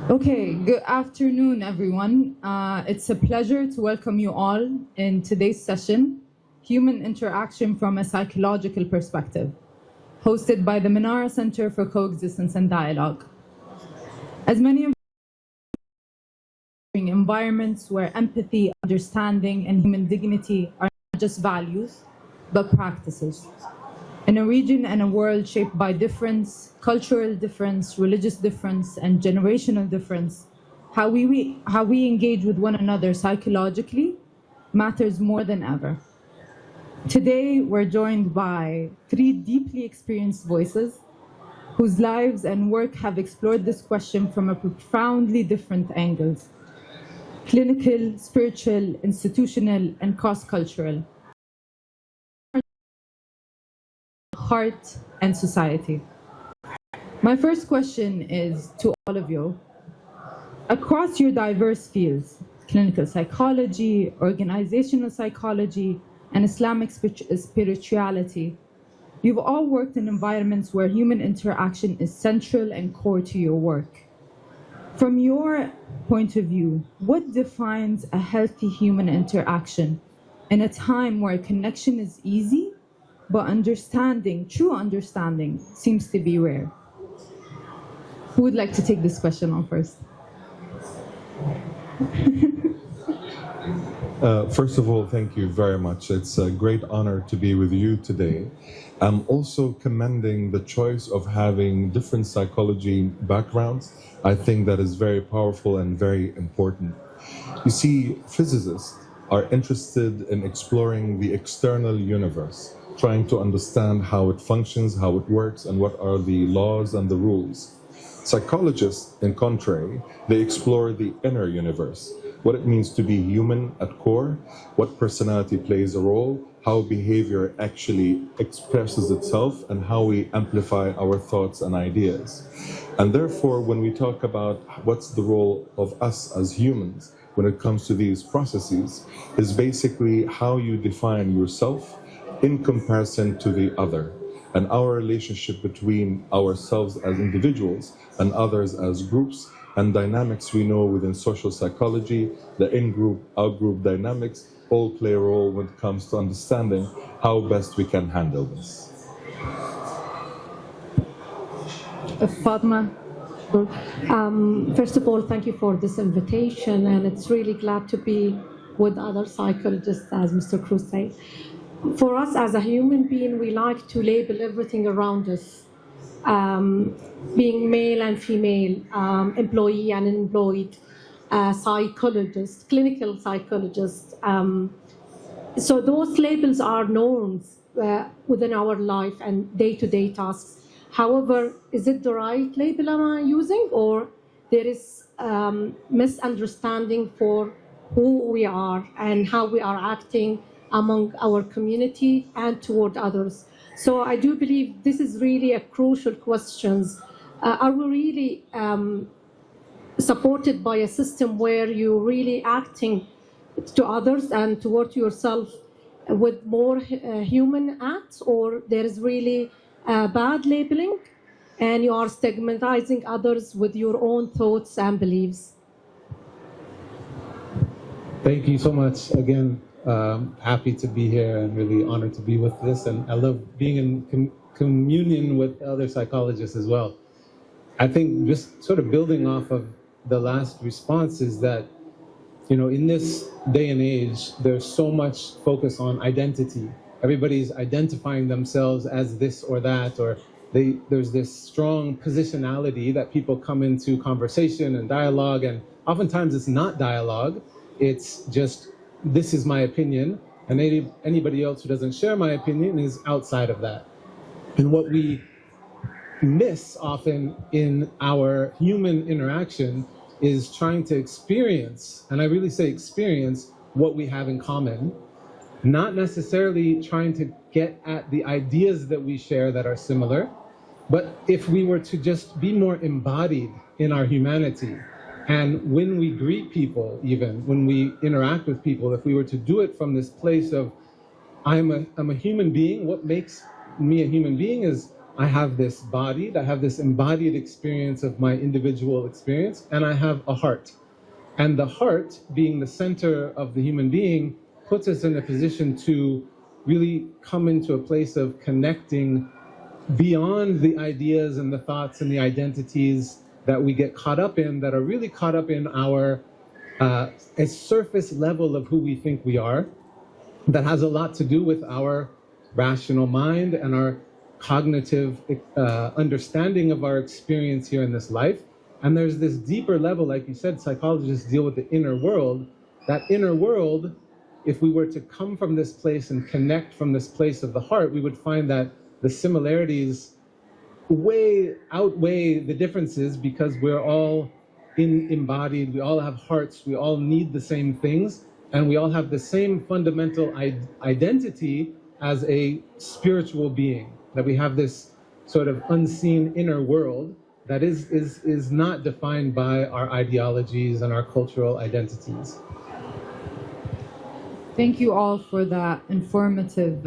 Okay, good afternoon, everyone. It's a pleasure to welcome you all in today's session, Human Interaction from a Psychological Perspective, hosted by the Menara Center for Coexistence and Dialogue. As many of you environments where empathy, understanding, and human dignity are not just values, but practices. In a region and a world shaped by difference, cultural difference, religious difference, and generational difference, how we engage with one another psychologically matters more than ever. Today, we're joined by three deeply experienced voices whose lives and work have explored this question from a profoundly different angles: clinical, spiritual, institutional, and cross-cultural. Heart and society. My first question is to all of you. Across your diverse fields, clinical psychology, organizational psychology, and Islamic spirituality, you've all worked in environments where human interaction is central and core to your work. From your point of view, what defines a healthy human interaction in a time where connection is easy, but understanding, true understanding, seems to be rare? Who would like to take this question on first? First of all, thank you very much. It's a great honor to be with you today. I'm also commending the choice of having different psychology backgrounds. I think that is very powerful and very important. You see, physicists are interested in exploring the external universe, trying to understand how it functions, how it works, and what are the laws and the rules. Psychologists, in contrary, they explore the inner universe, what it means to be human at core, what personality plays a role, how behavior actually expresses itself, and how we amplify our thoughts and ideas. And therefore, when we talk about what's the role of us as humans when it comes to these processes, is basically how you define yourself in comparison to the other, and our relationship between ourselves as individuals and others as groups, and dynamics we know within social psychology, the in-group, out-group dynamics, all play a role when it comes to understanding how best we can handle this. Fatma? First of all, thank you for this invitation, and it's really glad to be with other psychologists, as Mr. Cruz said. For us as a human being, we like to label everything around us, being male and female, employee and unemployed, psychologist, clinical psychologist. So those labels are norms within our life and day-to-day tasks. However, is it the right label am I using, or there is misunderstanding for who we are and how we are acting among our community and toward others? So I do believe this is really a crucial question. Are we really supported by a system where you're really acting to others and toward yourself with more human acts, or there is really bad labeling and you are stigmatizing others with your own thoughts and beliefs? Thank you so much. Again, happy to be here and really honored to be with this. And I love being in communion with other psychologists as well. I think just sort of building off of the last response is that, you know, in this day and age, there's so much focus on identity. Everybody's identifying themselves as this or that, or there's this strong positionality that people come into conversation and dialogue, and oftentimes it's not dialogue. It's just, this is my opinion, and anybody else who doesn't share my opinion is outside of that. And what we miss often in our human interaction is trying to experience, and I really say experience, what we have in common, not necessarily trying to get at the ideas that we share that are similar, but if we were to just be more embodied in our humanity, and when we greet people, even when we interact with people, if we were to do it from this place of, I'm a human being, what makes me a human being is I have this body, I have this embodied experience of my individual experience, and I have a heart. And the heart, being the center of the human being, puts us in a position to really come into a place of connecting beyond the ideas and the thoughts and the identities that we get caught up in, that are really caught up in our a surface level of who we think we are, that has a lot to do with our rational mind and our cognitive understanding of our experience here in this life. And there's this deeper level, like you said, psychologists deal with the inner world. That inner world, if we were to come from this place and connect from this place of the heart, we would find that the similarities way outweigh the differences, because we're all embodied, we all have hearts, we all need the same things, and we all have the same fundamental identity as a spiritual being, that we have this sort of unseen inner world that is not defined by our ideologies and our cultural identities. Thank you all for that informative,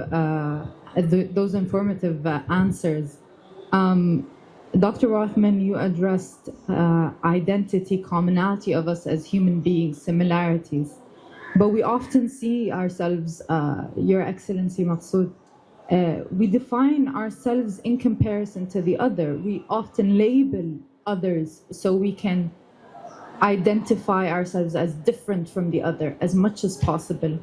those informative answers. Dr. Rothman, you addressed identity, commonality of us as human beings, similarities. But we often see ourselves, Your Excellency Maqsood, we define ourselves in comparison to the other. We often label others so we can identify ourselves as different from the other as much as possible.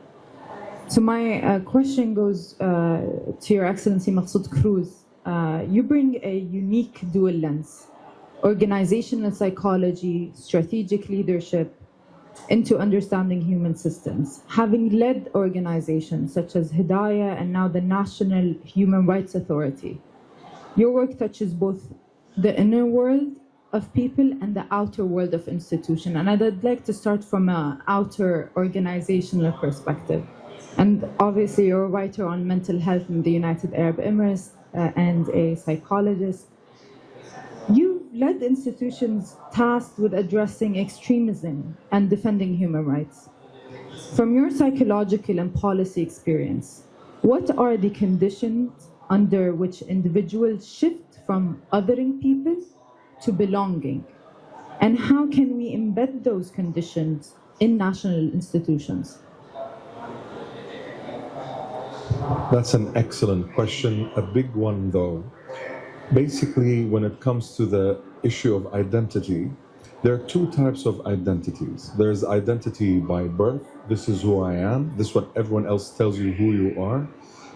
So my question goes to Your Excellency Maqsood Cruz. You bring a unique dual lens, organizational psychology, strategic leadership, into understanding human systems. Having led organizations such as Hidayah and now the National Human Rights Authority, your work touches both the inner world of people and the outer world of institutions. And I'd like to start from an outer organizational perspective. And obviously you're a writer on mental health in the United Arab Emirates and a psychologist. You've led institutions tasked with addressing extremism and defending human rights. From your psychological and policy experience, what are the conditions under which individuals shift from othering people to belonging? And how can we embed those conditions in national institutions? That's an excellent question, a big one though. Basically, when it comes to the issue of identity, there are two types of identities. There's identity by birth, this is who I am, this is what everyone else tells you who you are.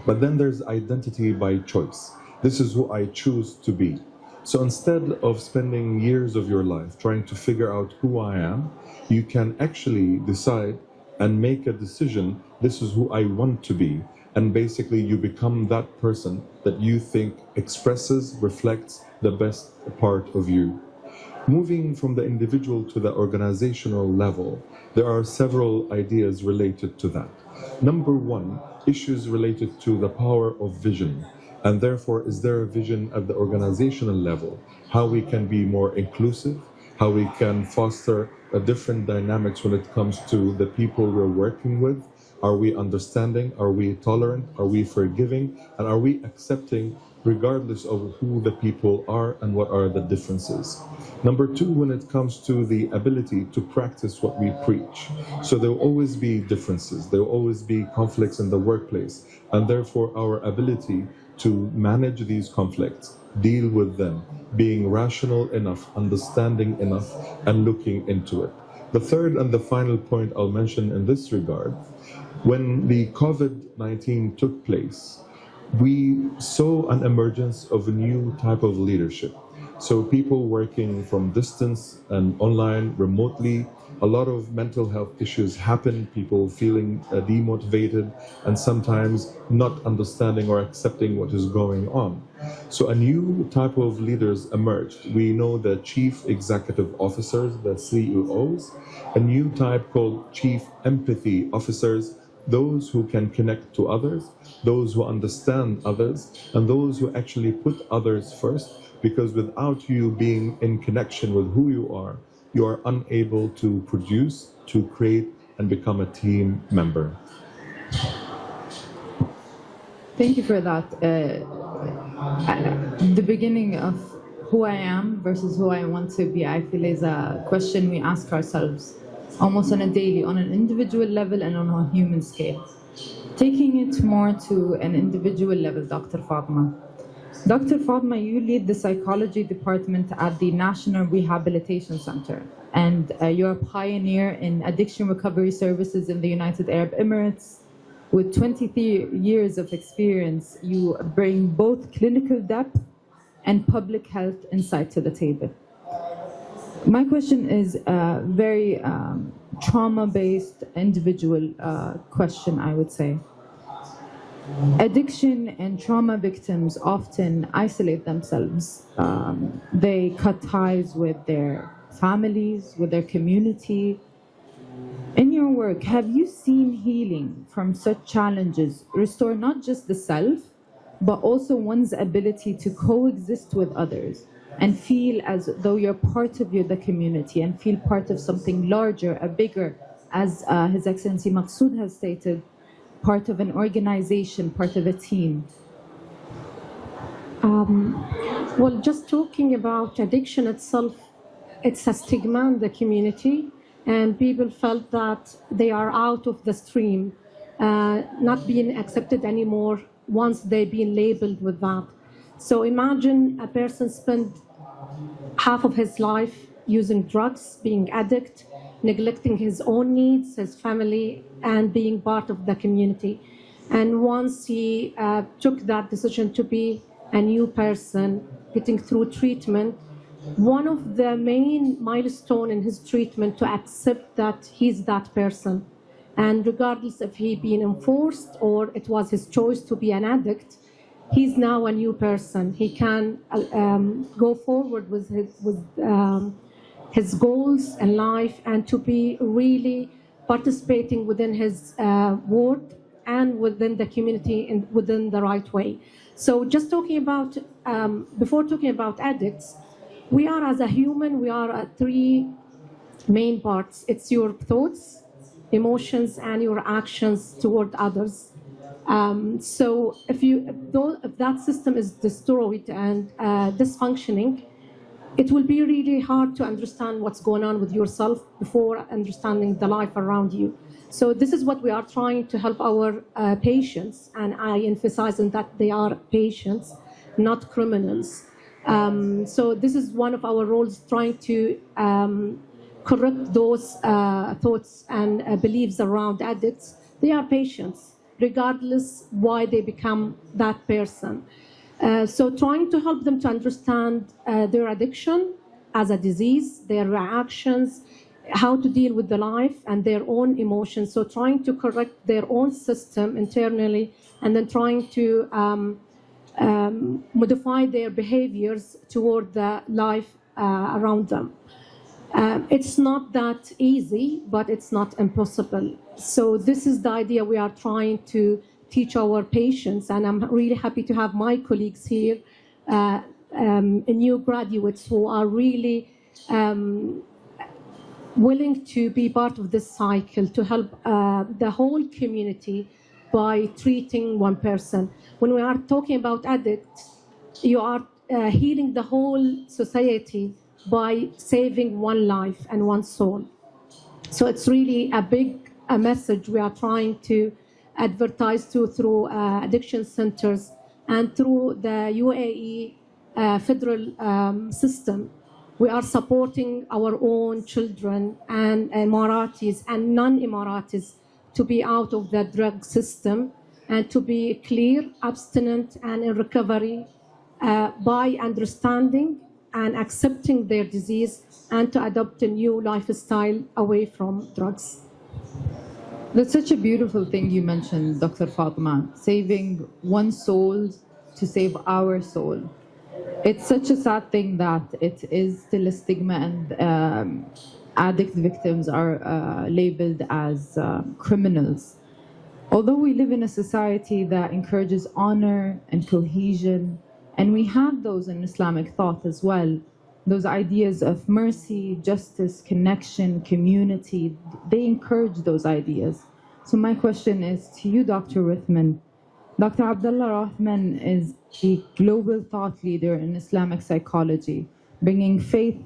But then there's identity by choice, this is who I choose to be. So instead of spending years of your life trying to figure out who I am, you can actually decide and make a decision, this is who I want to be. And basically you become that person that you think expresses, reflects the best part of you. Moving from the individual to the organizational level, there are several ideas related to that. Number one, issues related to the power of vision. And therefore, is there a vision at the organizational level? How we can be more inclusive, how we can foster a different dynamics when it comes to the people we're working with. Are we understanding? Are we tolerant? Are we forgiving? And are we accepting regardless of who the people are and what are the differences? Number two, when it comes to the ability to practice what we preach. So there will always be differences. There will always be conflicts in the workplace. And therefore our ability to manage these conflicts, deal with them, being rational enough, understanding enough, and looking into it. The third and the final point I'll mention in this regard, when the COVID-19 took place, we saw an emergence of a new type of leadership. So people working from distance and online, remotely, a lot of mental health issues happen, people feeling demotivated and sometimes not understanding or accepting what is going on. So a new type of leaders emerged. We know the chief executive officers, the CEOs, a new type called chief empathy officers, those who can connect to others, those who understand others, and those who actually put others first, because without you being in connection with who you are unable to produce, to create, and become a team member. Thank you for that. The beginning of who I am versus who I want to be, I feel, is a question we ask ourselves almost on a daily, on an individual level and on a human scale. Taking it more to an individual level, Dr. Fatma. Dr. Fatma, you lead the psychology department at the National Rehabilitation Center, and you're a pioneer in addiction recovery services in the United Arab Emirates. With 23 years of experience, you bring both clinical depth and public health insight to the table. My question is a very trauma-based individual question, I would say. Addiction and trauma victims often isolate themselves. They cut ties with their families, with their community. In your work, have you seen healing from such challenges restore not just the self, but also one's ability to coexist with others and feel as though you're part of the community and feel part of something larger, a bigger, as His Excellency Maqsood has stated, part of an organization, part of a team? Well, just talking about addiction itself, it's a stigma in the community, and people felt that they are out of the stream, not being accepted anymore once they've been labeled with that. So imagine a person spent half of his life using drugs, being addict, neglecting his own needs, his family, and being part of the community. And once he took that decision to be a new person, getting through treatment, one of the main milestones in his treatment to accept that he's that person. And regardless if he been enforced or it was his choice to be an addict, he's now a new person. He can go forward with his goals in life and to be really participating within his ward and within the community and within the right way. So just talking about, before talking about addicts, we are as a human, we are at three main parts. It's your thoughts, emotions, and your actions toward others. So if that system is destroyed and dysfunctioning, it will be really hard to understand what's going on with yourself before understanding the life around you. So this is what we are trying to help our patients, and I emphasize on that they are patients, not criminals. So this is one of our roles, trying to correct those thoughts and beliefs around addicts. They are patients, regardless why they become that person. So trying to help them to understand their addiction as a disease, their reactions, how to deal with the life and their own emotions. So trying to correct their own system internally and then trying to modify their behaviors toward the life around them. It's not that easy, but it's not impossible. So this is the idea we are trying to teach our patients, and I'm really happy to have my colleagues here, new graduates who are really willing to be part of this cycle to help the whole community by treating one person. When we are talking about addicts, you are healing the whole society by saving one life and one soul. So it's really a big message we are trying to advertise through addiction centers and through the UAE federal system. We are supporting our own children and Emiratis and non-Emiratis to be out of the drug system and to be clear, abstinent, and in recovery by understanding and accepting their disease and to adopt a new lifestyle away from drugs. That's such a beautiful thing you mentioned, Dr. Fatma, saving one soul to save our soul. It's such a sad thing that it is still a stigma, and addict victims are labeled as criminals. Although we live in a society that encourages honor and cohesion, and we have those in Islamic thought as well, those ideas of mercy, justice, connection, community, they encourage those ideas. So my question is to you, Dr. Rithman, Dr. Abdullah Rahman is a global thought leader in Islamic psychology, bringing faith.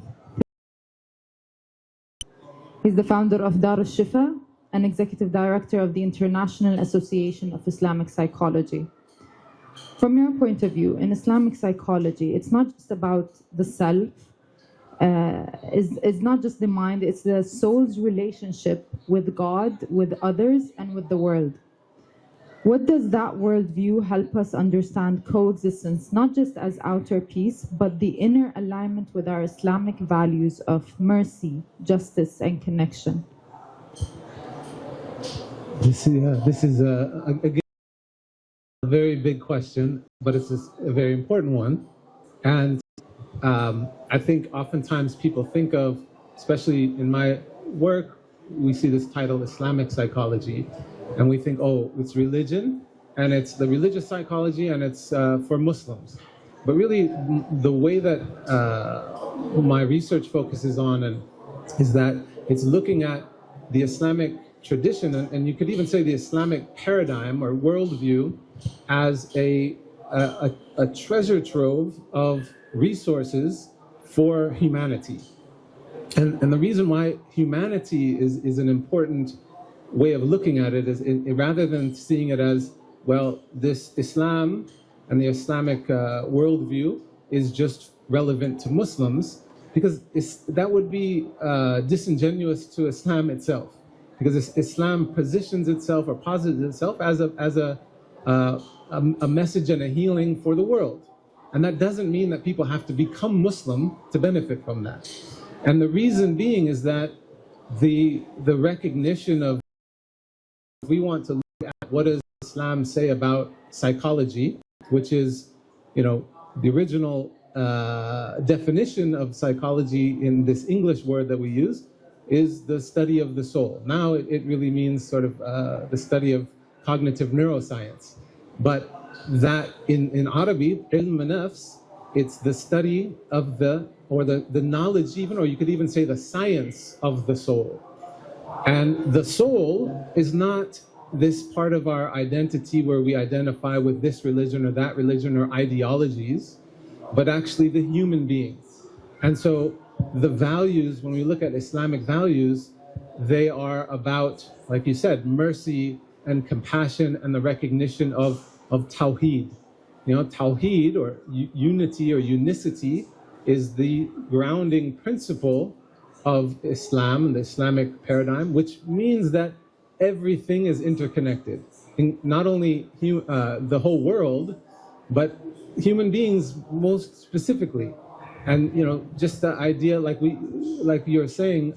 He's the founder of Dar al-Shifa and executive director of the International Association of Islamic Psychology. From your point of view, in Islamic psychology, it's not just about the self, it's not just the mind, it's the soul's relationship with God, with others, and with the world. What does that worldview help us understand coexistence, not just as outer peace, but the inner alignment with our Islamic values of mercy, justice, and connection? This is again, a very big question, but it's a very important one. And I think oftentimes people think of, especially in my work, we see this title, Islamic psychology. And we think, oh, it's religion, and it's the religious psychology, and it's for Muslims. But really, the way that my research focuses on is that it's looking at the Islamic tradition, and you could even say the Islamic paradigm or worldview as a treasure trove of resources for humanity. And the reason why humanity is an important way of looking at it is rather than seeing it as, well, this Islam and the Islamic worldview is just relevant to Muslims, because that would be disingenuous to Islam itself, because Islam positions itself or posits itself as a message and a healing for the world. And that doesn't mean that people have to become Muslim to benefit from that. And the reason being is that the recognition of, if we want to look at what does Islam say about psychology, which is, the original definition of psychology in this English word that we use is the study of the soul. Now it really means sort of the study of cognitive neuroscience. But that in Arabic, ilm nafs, it's the study of the knowledge even, or you could even say the science of the soul. And the soul is not this part of our identity where we identify with this religion or that religion or ideologies, but actually the human beings. And so the values, when we look at Islamic values, they are about, like you said, mercy and compassion and the recognition of Tawheed. Tawheed, or unity or unicity, is the grounding principle of Islam and the Islamic paradigm, which means that everything is interconnected. Not only the whole world, but human beings most specifically. And just the idea, like you're saying,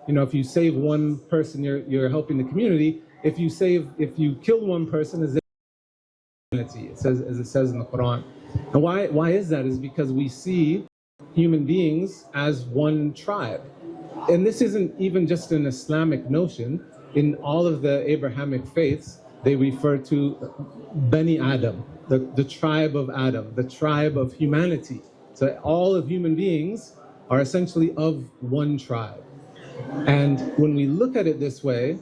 if you save one person, you're helping the community. If you kill one person, is humanity. It says, as it says in the Quran. And why is that? Is because we see human beings as one tribe. And this isn't even just an Islamic notion. In all of the Abrahamic faiths, they refer to Bani Adam, the tribe of Adam, the tribe of humanity. So all of human beings are essentially of one tribe. And when we look at it this way,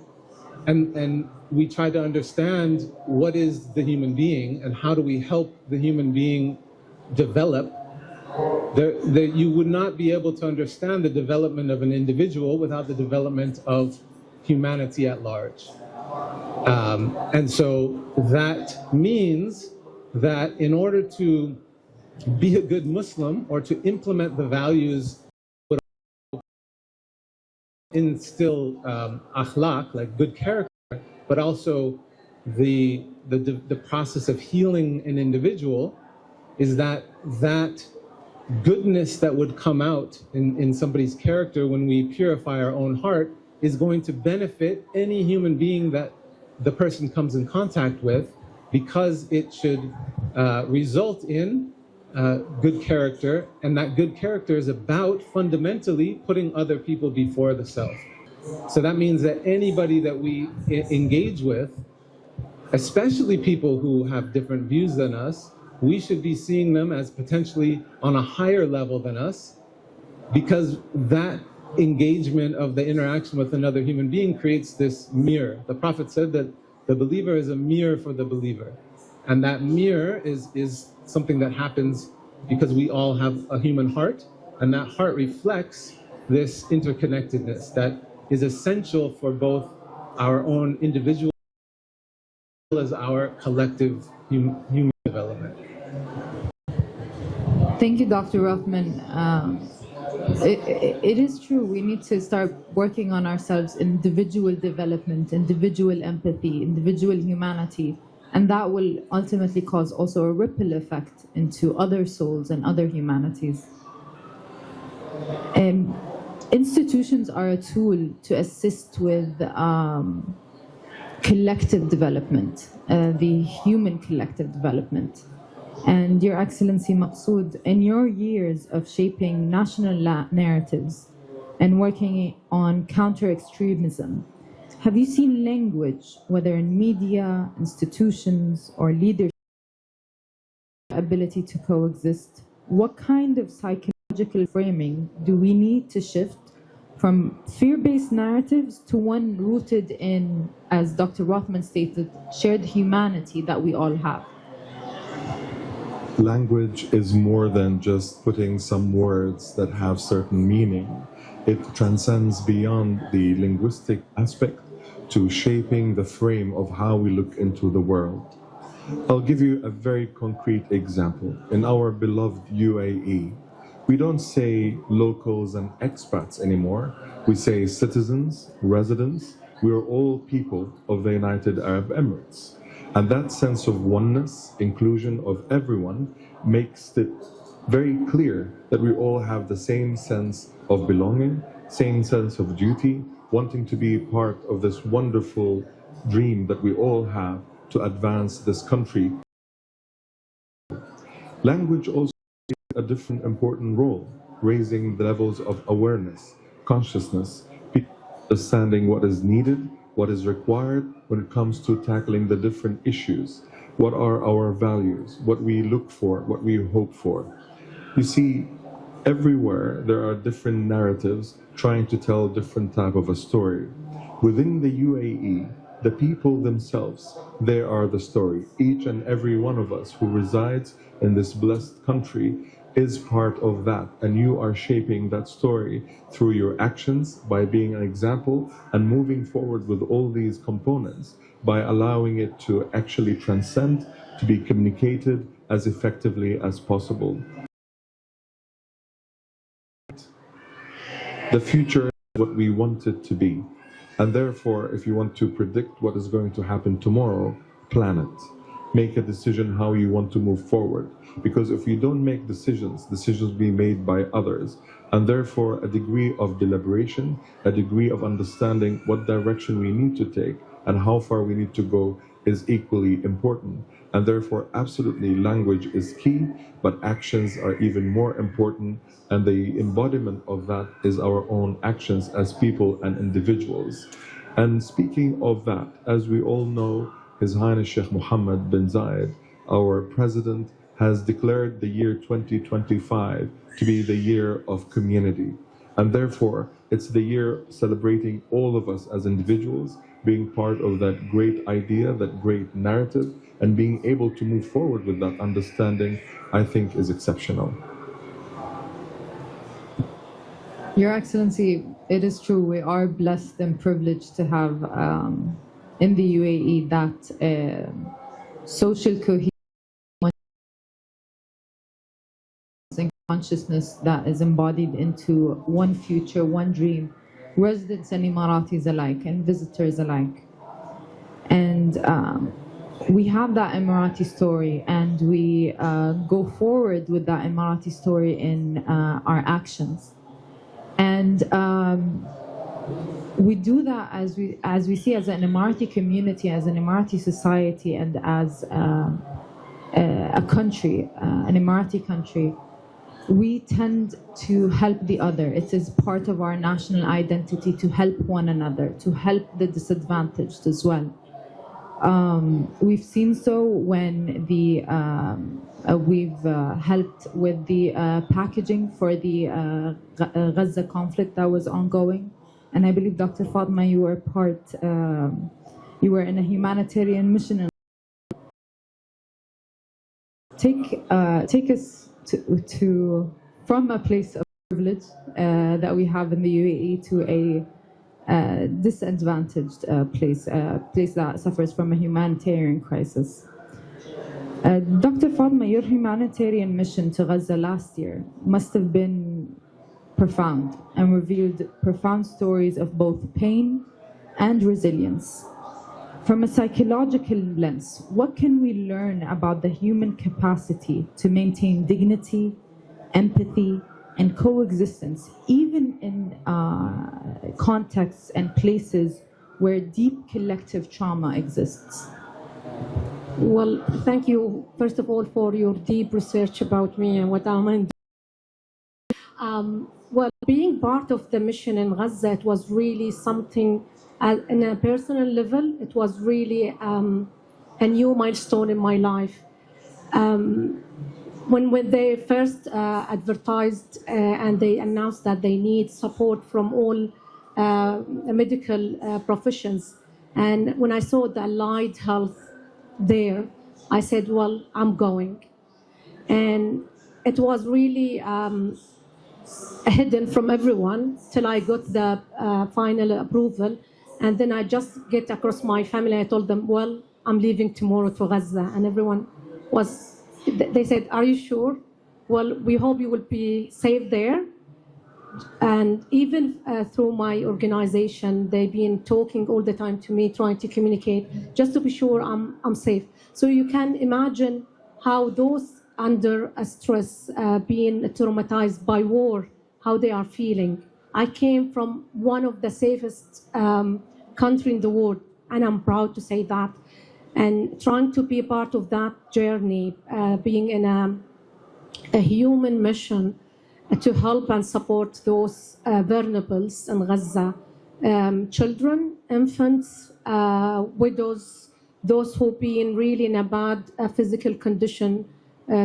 and we try to understand what is the human being and how do we help the human being develop, you would not be able to understand the development of an individual without the development of humanity at large. And so that means that in order to be a good Muslim or to implement the values, instill akhlaq, like good character, but also the process of healing an individual, is that goodness that would come out in somebody's character when we purify our own heart is going to benefit any human being that the person comes in contact with, because it should result in good character, and that good character is about fundamentally putting other people before the self. So that means that anybody that we engage with, especially people who have different views than us, we should be seeing them as potentially on a higher level than us, because that engagement of the interaction with another human being creates this mirror. The Prophet said that the believer is a mirror for the believer. And that mirror is something that happens because we all have a human heart, and that heart reflects this interconnectedness that is essential for both our own individual as well as our collective human development. Thank you, Dr. Rothman. It is true. We need to start working on ourselves, individual development, individual empathy, individual humanity, and that will ultimately cause also a ripple effect into other souls and other humanities. Institutions are a tool to assist with collective development, the human collective development. And Your Excellency Maqsood, in your years of shaping national narratives and working on counter-extremism, have you seen language, whether in media, institutions, or leadership, ability to coexist? What kind of psychological framing do we need to shift from fear-based narratives to one rooted in, as Dr. Rothman stated, shared humanity that we all have? Language is more than just putting some words that have certain meaning. It transcends beyond the linguistic aspect to shaping the frame of how we look into the world. I'll give you a very concrete example. In our beloved UAE, we don't say locals and expats anymore. We say citizens, residents. We are all people of the United Arab Emirates. And that sense of oneness, inclusion of everyone, makes it very clear that we all have the same sense of belonging, same sense of duty, wanting to be part of this wonderful dream that we all have to advance this country. Language also plays a different important role, raising the levels of awareness, consciousness, understanding what is needed, what is required when it comes to tackling the different issues. What are our values, what we look for, what we hope for. You see, everywhere there are different narratives trying to tell a different type of a story. Within the UAE, the people themselves, they are the story. Each and every one of us who resides in this blessed country is part of that, and you are shaping that story through your actions by being an example and moving forward with all these components by allowing it to actually transcend, to be communicated as effectively as possible. The future is what we want it to be, and therefore if you want to predict what is going to happen tomorrow, plan it. Make a decision how you want to move forward. Because if you don't make decisions will be made by others. And therefore, a degree of deliberation, a degree of understanding what direction we need to take and how far we need to go is equally important. And therefore, absolutely, language is key, but actions are even more important. And the embodiment of that is our own actions as people and individuals. And speaking of that, as we all know, His Highness Sheikh Mohammed bin Zayed, our president, has declared the year 2025 to be the year of community. And therefore, it's the year celebrating all of us as individuals, being part of that great idea, that great narrative, and being able to move forward with that understanding, I think is exceptional. Your Excellency, it is true, we are blessed and privileged to have in the UAE that social cohesion and consciousness that is embodied into one future, one dream, residents and Emiratis alike and visitors alike. And we have that Emirati story, and we go forward with that Emirati story in our actions. And we do that as we see as an Emirati community, as an Emirati society, and as a country, an Emirati country. We tend to help the other. It is part of our national identity to help one another, to help the disadvantaged as well. We've seen so when we've helped with the packaging for the Gaza conflict that was ongoing. And I believe, Dr. Fatma, you were you were in a humanitarian mission take us to from a place of privilege that we have in the UAE to a disadvantaged place, a place that suffers from a humanitarian crisis. Dr. Fatma, your humanitarian mission to Gaza last year must have been profound and revealed profound stories of both pain and resilience. From a psychological lens, what can we learn about the human capacity to maintain dignity, empathy, and coexistence, even in contexts and places where deep collective trauma exists? Well, thank you, first of all, for your deep research about me and what I'm doing. Well, being part of the mission in Gaza, it was really something, in a personal level, it was really a new milestone in my life. When they first advertised and they announced that they need support from all medical professions, and when I saw the allied health there, I said, well, I'm going. And it was really hidden from everyone till I got the final approval. And then I just get across my family. I told them, well, I'm leaving tomorrow to Gaza. And everyone was, they said, are you sure? Well, we hope you will be safe there. And even through my organization, they've been talking all the time to me, trying to communicate, just to be sure I'm safe. So you can imagine how those under stress, being traumatized by war, how they are feeling. I came from one of the safest country in the world, and I'm proud to say that. And trying to be part of that journey, being in a human mission to help and support those vulnerables in Gaza, children, infants, widows, those who've been really in a bad physical condition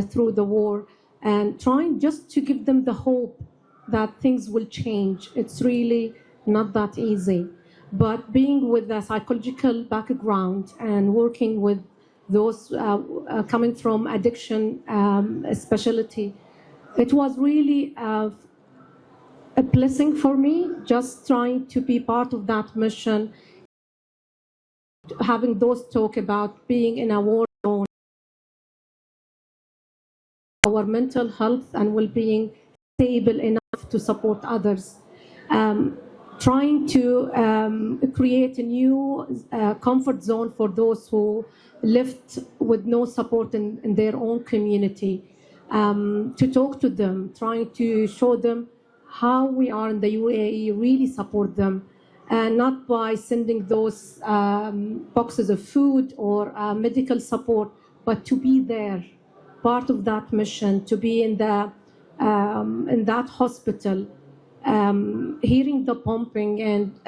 through the war, and trying just to give them the hope that things will change. It's really not that easy. But being with a psychological background and working with those coming from addiction specialty, it was really a blessing for me, just trying to be part of that mission, having those talk about being in a war zone, our mental health and well-being stable enough to support others, trying to create a new comfort zone for those who left with no support in their own community, to talk to them, trying to show them how we are in the UAE, really support them, and not by sending those boxes of food or medical support, but to be there, part of that mission, to be in that hospital, hearing the pumping, and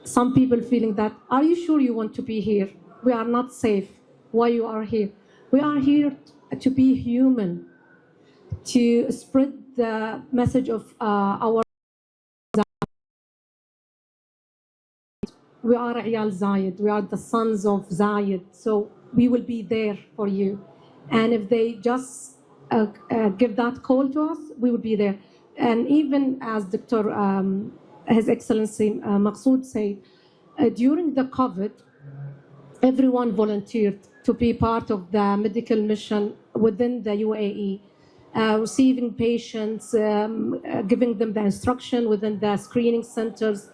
some people feeling that, are you sure you want to be here? We are not safe. Why you are here? We are here to be human, to spread the message of our. We are Iyal Zayed. We are the sons of Zayed. So we will be there for you. And if they just give that call to us, we will be there. And even as Dr. His Excellency Maqsood said, during the COVID, everyone volunteered to be part of the medical mission within the UAE, receiving patients, giving them the instruction within the screening centers,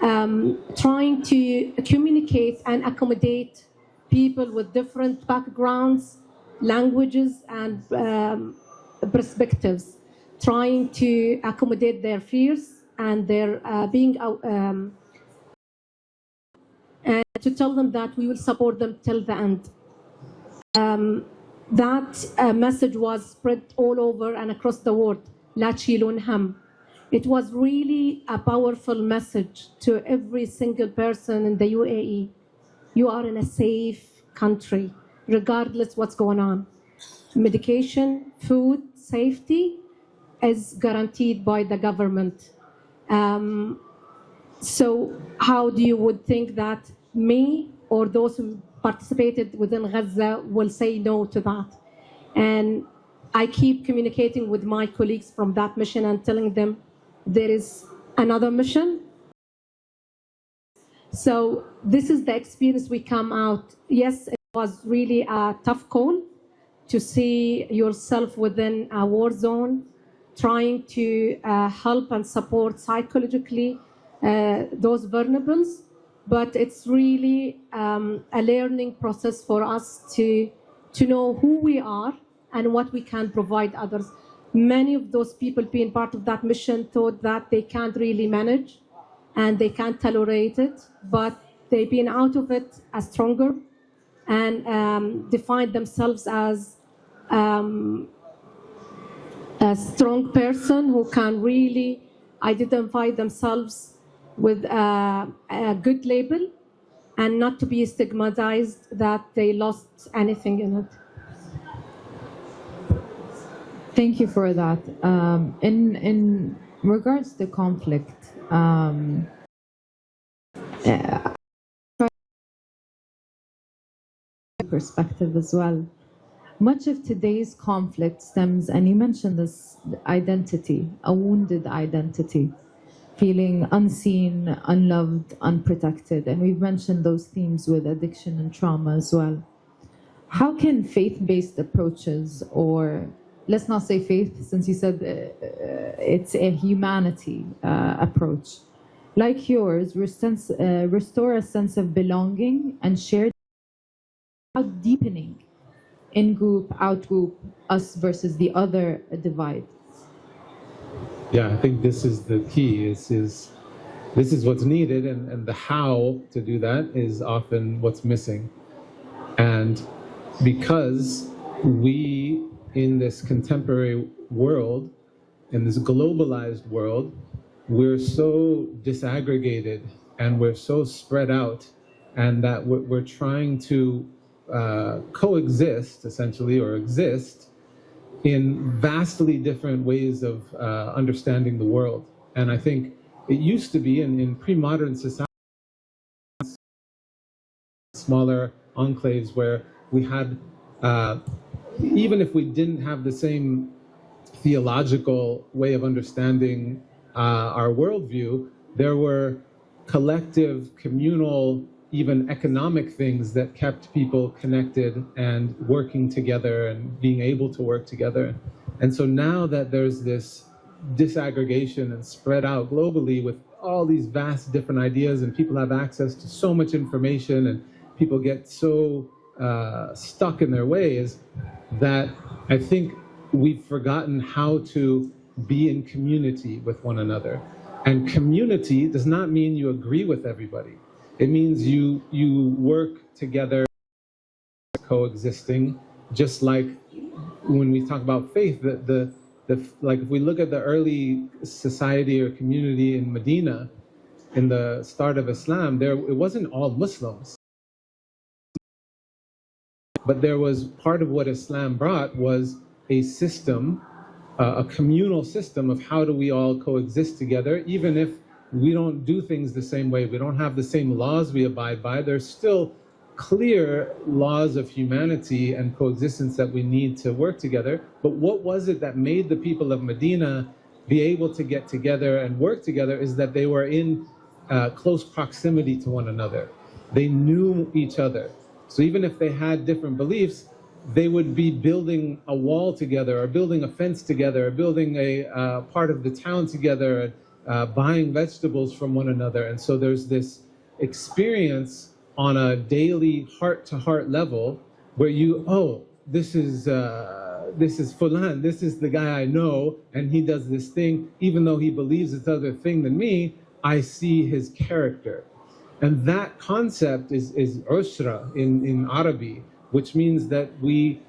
trying to communicate and accommodate people with different backgrounds, languages, and perspectives, trying to accommodate their fears and their being and to tell them that we will support them till the end. That message was spread all over and across the world. La tshilun ham. It was really a powerful message to every single person in the UAE. You are in a safe country, regardless what's going on. Medication, food, safety is guaranteed by the government. So how do you would think that me or those who participated within Gaza will say no to that? And I keep communicating with my colleagues from that mission and telling them there is another mission. So this is the experience we come out. Yes, it was really a tough call to see yourself within a war zone, trying to help and support psychologically those vulnerables. But it's really a learning process for us to know who we are and what we can provide others. Many of those people being part of that mission thought that they can't really manage and they can't tolerate it, but they've been out of it as stronger and defined themselves as a strong person who can really identify themselves with a good label and not to be stigmatized that they lost anything in it. Thank you for that. In regards to conflict, perspective as well. Much of today's conflict stems, and you mentioned this, identity, a wounded identity, feeling unseen, unloved, unprotected. And we've mentioned those themes with addiction and trauma as well. How can faith-based approaches, or let's not say faith, since you said it's a humanity approach, like yours, restore a sense of belonging and shared deepening in-group, out-group, us versus the other divide? Yeah, I think this is the key. This is what's needed, and the how to do that is often what's missing. And because we, in this contemporary world, in this globalized world, we're so disaggregated and we're so spread out, and that we're trying to coexist, essentially, or exist in vastly different ways of understanding the world. And I think it used to be in pre-modern society, smaller enclaves where we had, even if we didn't have the same theological way of understanding our worldview, there were collective, communal, even economic things that kept people connected and working together and being able to work together. And so now that there's this disaggregation and spread out globally with all these vast different ideas, and people have access to so much information, and people get so stuck in their ways, that I think we've forgotten how to be in community with one another. And community does not mean you agree with everybody. It means you work together, coexisting, just like when we talk about faith, like if we look at the early society or community in Medina, in the start of Islam, it wasn't all Muslims. But there was part of what Islam brought was a system, a communal system of how do we all coexist together, even if we don't do things the same way, we don't have the same laws we abide by, there's still clear laws of humanity and coexistence that we need to work together. But what was it that made the people of Medina be able to get together and work together is that they were in close proximity to one another. They knew each other. So even if they had different beliefs, they would be building a wall together, or building a fence together, or building a part of the town together, buying vegetables from one another. And so there's this experience on a daily heart-to-heart level where this is Fulan, this is the guy I know, and he does this thing, even though he believes it's other thing than me, I see his character. And that concept is usra in Arabic, which means that we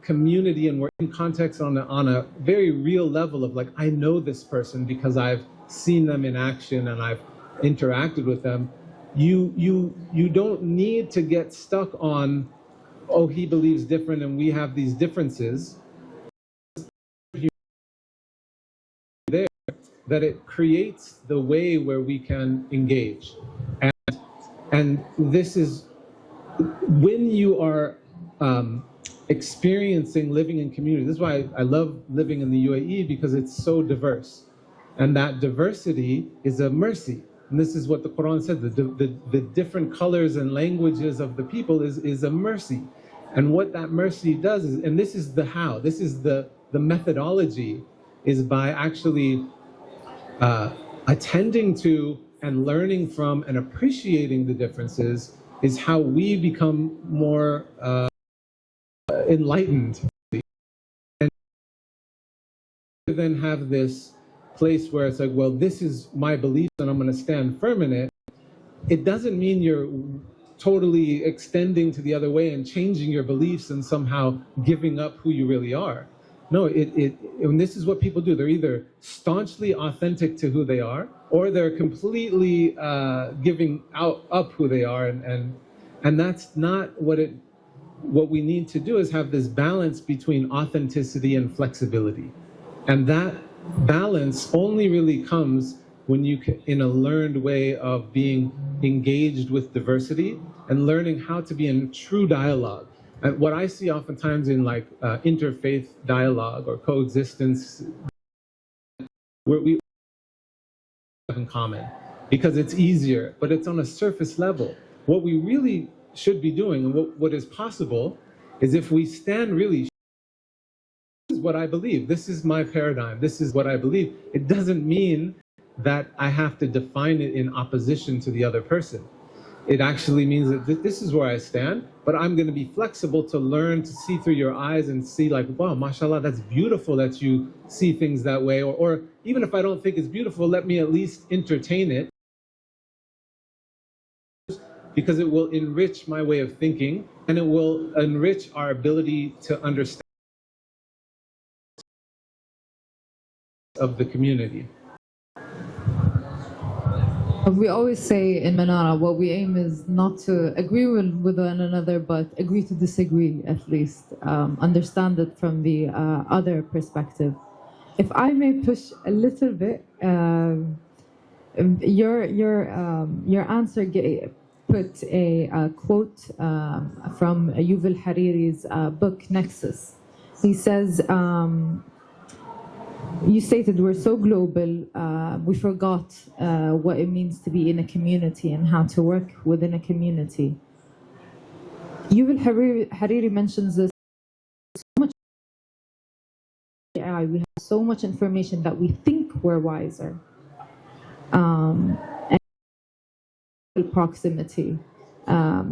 community, and we're in context on a very real level of like, I know this person because I've seen them in action and I've interacted with them. You don't need to get stuck on, oh, he believes different and we have these differences. There, that it creates the way where we can engage. And this is when you are experiencing living in community. This is why I love living in the UAE, because it's so diverse. And that diversity is a mercy. And this is what the Quran said, the different colors and languages of the people is a mercy. And what that mercy does is, and this is the how, this is the methodology, is by actually attending to and learning from and appreciating the differences, is how we become more enlightened. And then have this place where it's like, well, this is my belief and I'm going to stand firm in it. It doesn't mean you're totally extending to the other way and changing your beliefs and somehow giving up who you really are. No, and this is what people do. They're either staunchly authentic to who they are, or they're completely giving up who they are, and that's not what we need to do. Is have this balance between authenticity and flexibility, and that balance only really comes when you can, in a learned way of being engaged with diversity and learning how to be in true dialogue. And what I see oftentimes in like interfaith dialogue or coexistence, where we have in common, because it's easier, but it's on a surface level. What we really should be doing, and what is possible, is if we stand really, this is what I believe, this is my paradigm, this is what I believe. It doesn't mean that I have to define it in opposition to the other person. It actually means that this is where I stand, but I'm going to be flexible to learn to see through your eyes and see like, wow, mashallah, that's beautiful that you see things that way. Or even if I don't think it's beautiful, let me at least entertain it, because it will enrich my way of thinking and it will enrich our ability to understand of the community. We always say in Manara, what we aim is not to agree with one another, but agree to disagree at least. Understand it from the other perspective. If I may push a little bit, your answer put a quote from Yuval Hariri's book Nexus. He says, you stated we're so global, we forgot what it means to be in a community and how to work within a community. Yuval Hariri mentions this so much. AI, we have so much information that we think we're wiser. And proximity,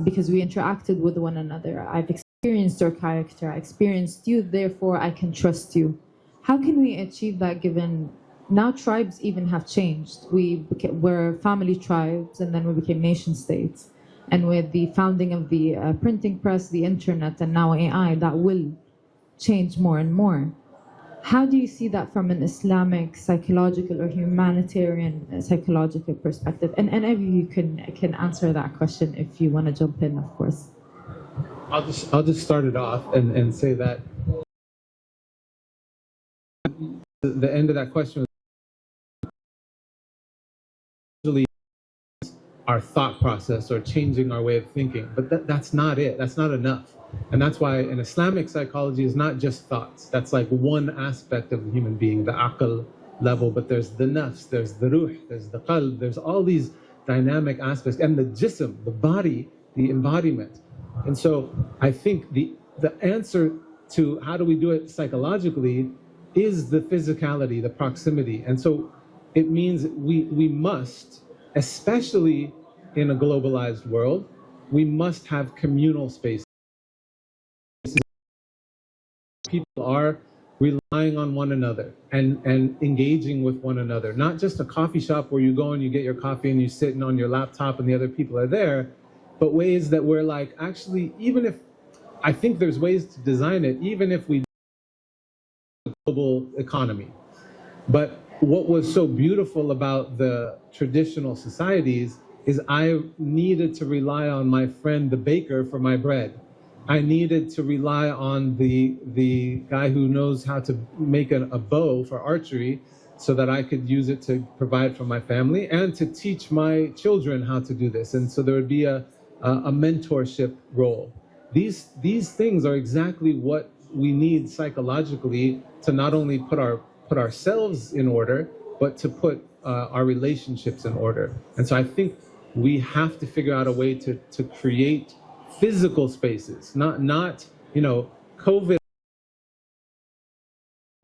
because we interacted with one another. I've experienced your character, I experienced you, therefore I can trust you. How can we achieve that, given now tribes even have changed? We're family tribes, and then we became nation states. And with the founding of the printing press, the internet, and now AI, that will change more and more. How do you see that from an Islamic psychological or humanitarian psychological perspective? And any of you can answer that question if you want to jump in, of course. I'll just start it off and say that the end of that question was our thought process or changing our way of thinking, but that's not it. That's not enough. And that's why in Islamic psychology is not just thoughts. That's like one aspect of the human being, the aql level, but there's the nafs, there's the ruh, there's the qalb, there's all these dynamic aspects, and the jism, the body, the embodiment. And so I think the answer to how do we do it psychologically is the physicality, the proximity. And so it means we must, especially in a globalized world, we must have communal spaces. People are relying on one another and engaging with one another. Not just a coffee shop where you go and you get your coffee and you're sitting on your laptop and the other people are there, but ways that we're like, actually, even if, I think there's ways to design it, even if we global economy. But what was so beautiful about the traditional societies is I needed to rely on my friend the baker for my bread. I needed to rely on the guy who knows how to make a bow for archery so that I could use it to provide for my family and to teach my children how to do this. And so there would be a mentorship role. these things are exactly what we need psychologically to not only put ourselves in order, but to put our relationships in order. And so I think we have to figure out a way to create physical spaces, not COVID.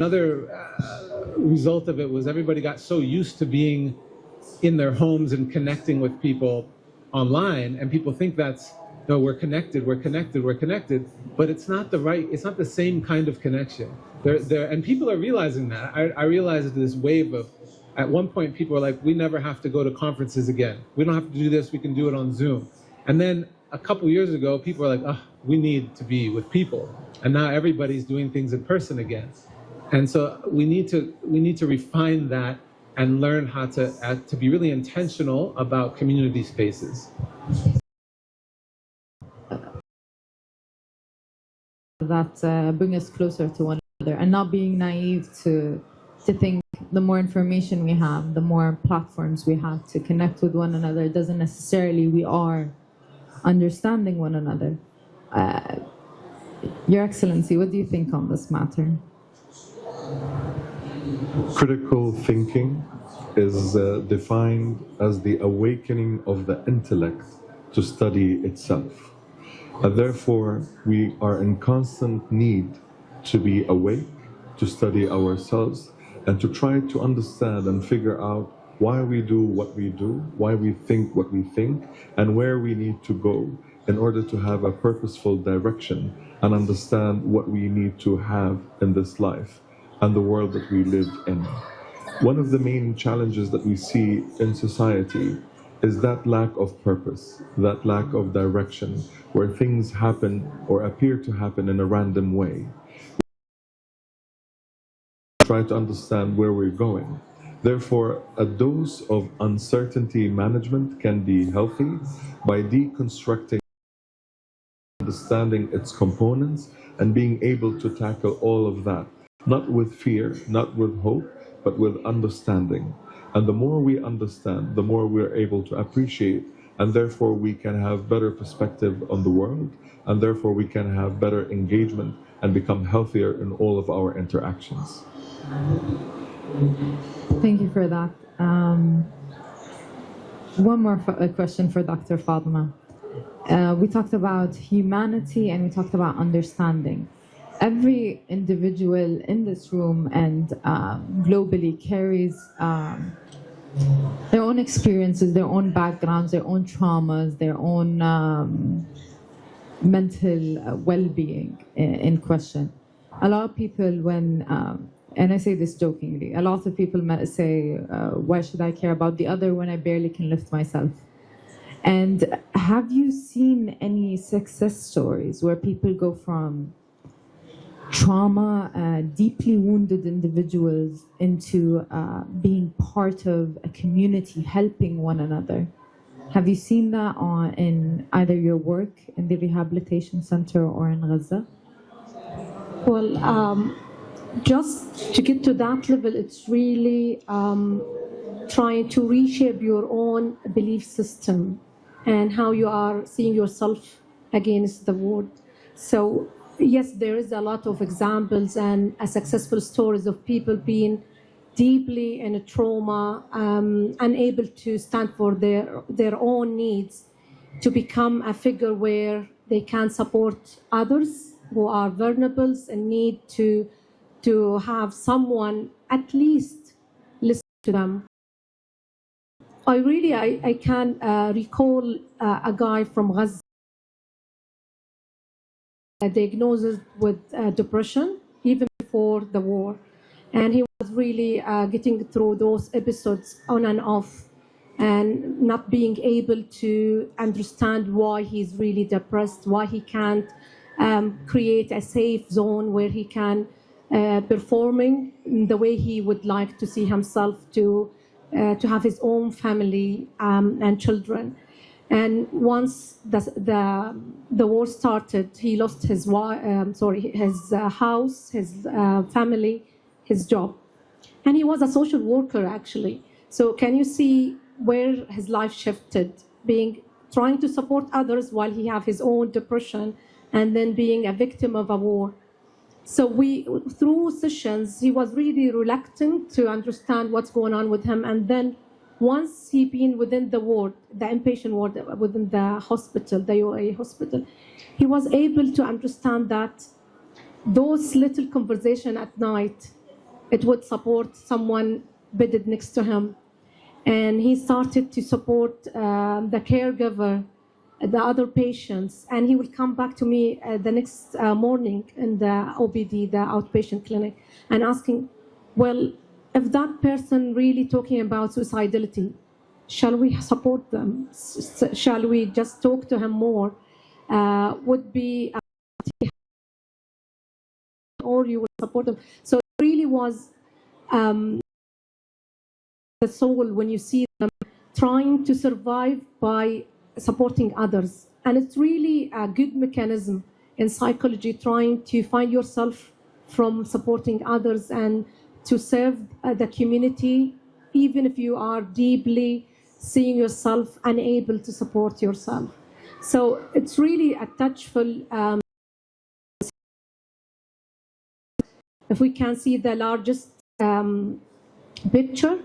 Another result of it was everybody got so used to being in their homes and connecting with people online, and people think that's, no, we're connected, but it's not the same kind of connection. And people are realizing that. I realized this wave of, at one point people were like, we never have to go to conferences again. We don't have to do this, we can do it on Zoom. And then a couple years ago, people were like, oh, we need to be with people. And now everybody's doing things in person again. And so we need to refine that and learn how to be really intentional about community spaces. That bring us closer to one another, and not being naive to think the more information we have, the more platforms we have to connect with one another, it doesn't necessarily we are understanding one another. Your Excellency, what do you think on this matter? Critical thinking is defined as the awakening of the intellect to study itself. Therefore, we are in constant need to be awake, to study ourselves, and to try to understand and figure out why we do what we do, why we think what we think, and where we need to go in order to have a purposeful direction and understand what we need to have in this life and the world that we live in. One of the main challenges that we see in society is that lack of purpose, that lack of direction, where things happen or appear to happen in a random way. Try to understand where we're going. Therefore, a dose of uncertainty management can be healthy by deconstructing, understanding its components, and being able to tackle all of that. Not with fear, not with hope, but with understanding. And the more we understand, the more we're able to appreciate, and therefore we can have better perspective on the world, and therefore we can have better engagement and become healthier in all of our interactions. Thank you for that. One more question for Dr. Fatima. We talked about humanity and we talked about understanding. Every individual in this room and globally carries their own experiences, their own backgrounds, their own traumas, their own mental well-being in question. A lot of people, and I say this jokingly, a lot of people say, why should I care about the other when I barely can lift myself? And have you seen any success stories where people go from trauma, deeply wounded individuals into being part of a community, helping one another? Have you seen that in either your work in the rehabilitation center or in Gaza? Well, just to get to that level, it's really trying to reshape your own belief system and how you are seeing yourself against the world. So yes, there is a lot of examples and successful stories of people being deeply in a trauma, unable to stand for their own needs, to become a figure where they can support others who are vulnerable and need to have someone at least listen to them. I can recall a guy from Gaza diagnosed with depression even before the war, and he was really getting through those episodes on and off and not being able to understand why he's really depressed, why he can't create a safe zone where he can performing the way he would like to see himself, to have his own family and children. And once the war started, he lost his house, his family, his job. And he was a social worker, actually. So can you see where his life shifted, trying to support others while he have his own depression and then being a victim of a war. So through sessions, he was really reluctant to understand what's going on with him. And then once he been within the ward, the inpatient ward within the hospital, the UAE hospital, he was able to understand that those little conversation at night, it would support someone bedded next to him. And he started to support the caregiver, the other patients, and he will come back to me the next morning in the OBD, the outpatient clinic, and asking, well, if that person really talking about suicidality, shall we support them? Shall we just talk to him more? Would be, or you would support them. So it really was the soul when you see them trying to survive by supporting others. And it's really a good mechanism in psychology, trying to find yourself from supporting others and to serve the community, even if you are deeply seeing yourself unable to support yourself. So it's really a touchful, if we can see the largest picture,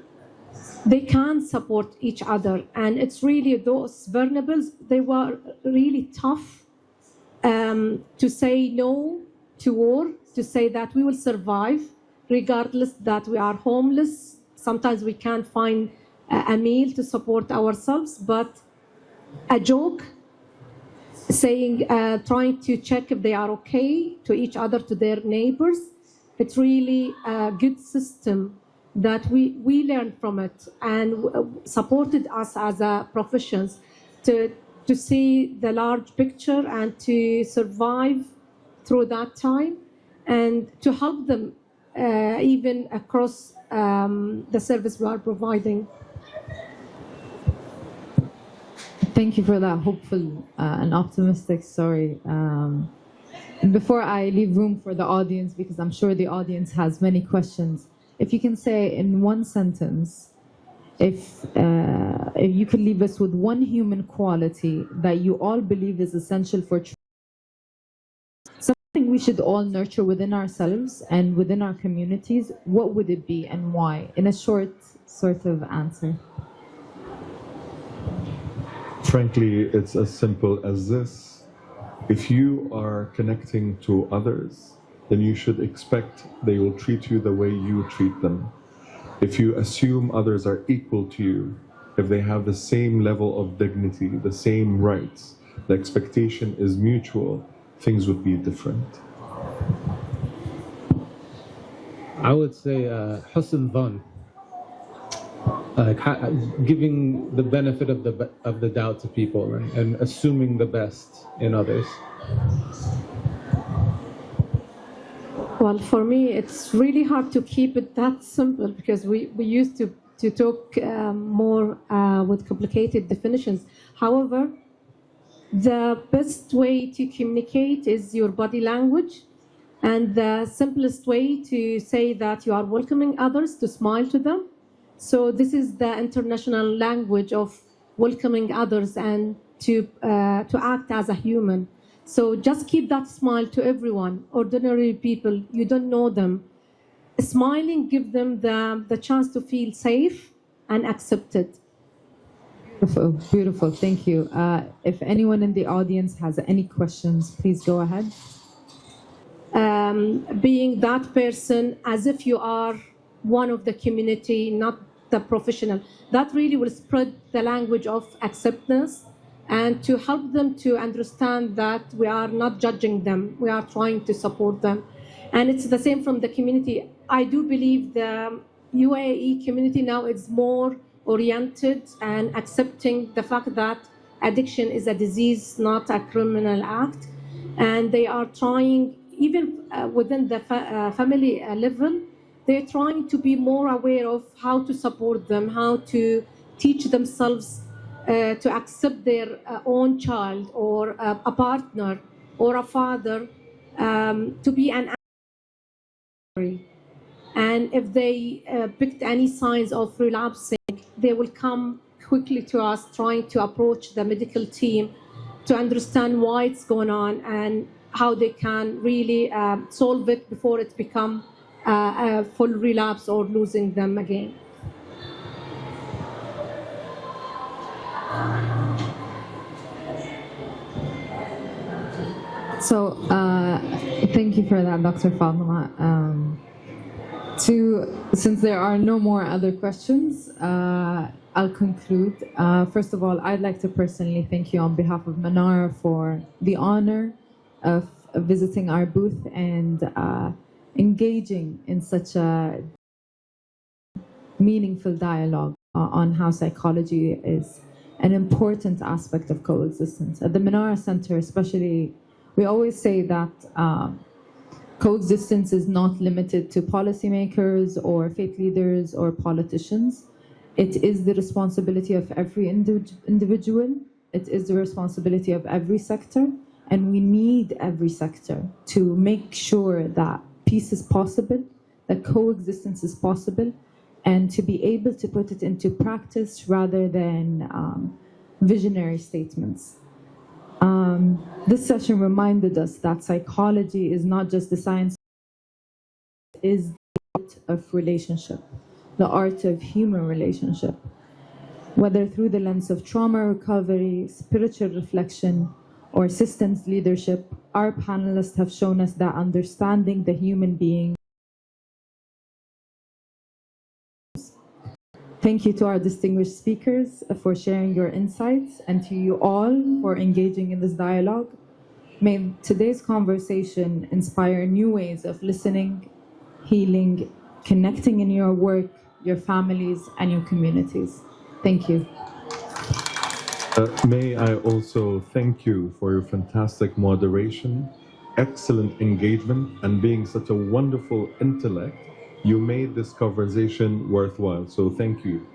they can support each other. And it's really those vulnerables, they were really tough to say no to war, to say that we will survive, regardless that we are homeless. Sometimes we can't find a meal to support ourselves, but a joke, saying, trying to check if they are okay to each other, to their neighbors. It's really a good system that we learned from it and supported us as professions to see the large picture and to survive through that time and to help them even across the service we are providing. Thank you for that hopeful and optimistic story. And before I leave room for the audience, because I'm sure the audience has many questions, if you can say in one sentence, if you could leave us with one human quality that you all believe is essential for something we should all nurture within ourselves and within our communities, what would it be and why? In a short sort of answer. Frankly, it's as simple as this. If you are connecting to others, then you should expect they will treat you the way you treat them. If you assume others are equal to you, if they have the same level of dignity, the same rights, the expectation is mutual, things would be different. I would say husn dhan, giving the benefit of the doubt to people and assuming the best in others. Well, for me, it's really hard to keep it that simple because we used to talk more with complicated definitions. However, the best way to communicate is your body language, and the simplest way to say that you are welcoming others, to smile to them. So this is the international language of welcoming others and to act as a human. So just keep that smile to everyone, ordinary people, you don't know them. Smiling gives them the chance to feel safe and accepted. Beautiful, beautiful, thank you. If anyone in the audience has any questions, please go ahead. Being that person as if you are one of the community, not the professional, that really will spread the language of acceptance and to help them to understand that we are not judging them, we are trying to support them. And it's the same from the community. I do believe the UAE community now is more oriented and accepting the fact that addiction is a disease, not a criminal act. And they are trying, even within the family level, they're trying to be more aware of how to support them, how to teach themselves to accept their own child or a partner or a father to be an adversary. And if they picked any signs of relapsing, they will come quickly to us, trying to approach the medical team to understand why it's going on and how they can really solve it before it become a full relapse or losing them again. So, thank you for that, Dr. Fatima. Since there are no more other questions, I'll conclude. First of all, I'd like to personally thank you on behalf of Manara for the honor of visiting our booth and engaging in such a meaningful dialogue on how psychology is an important aspect of coexistence. At the Manara Center, especially, we always say that coexistence is not limited to policymakers or faith leaders or politicians. It is the responsibility of every individual. It is the responsibility of every sector. And we need every sector to make sure that peace is possible, that coexistence is possible, and to be able to put it into practice rather than visionary statements. This session reminded us that psychology is not just the science, it is the art of relationship, the art of human relationship. Whether through the lens of trauma recovery, spiritual reflection, or systems leadership, our panelists have shown us that understanding the human being. Thank you to our distinguished speakers for sharing your insights, and to you all for engaging in this dialogue. May today's conversation inspire new ways of listening, healing, connecting in your work, your families, and your communities. Thank you. May I also thank you for your fantastic moderation, excellent engagement, and being such a wonderful intellect. You made this conversation worthwhile, so thank you.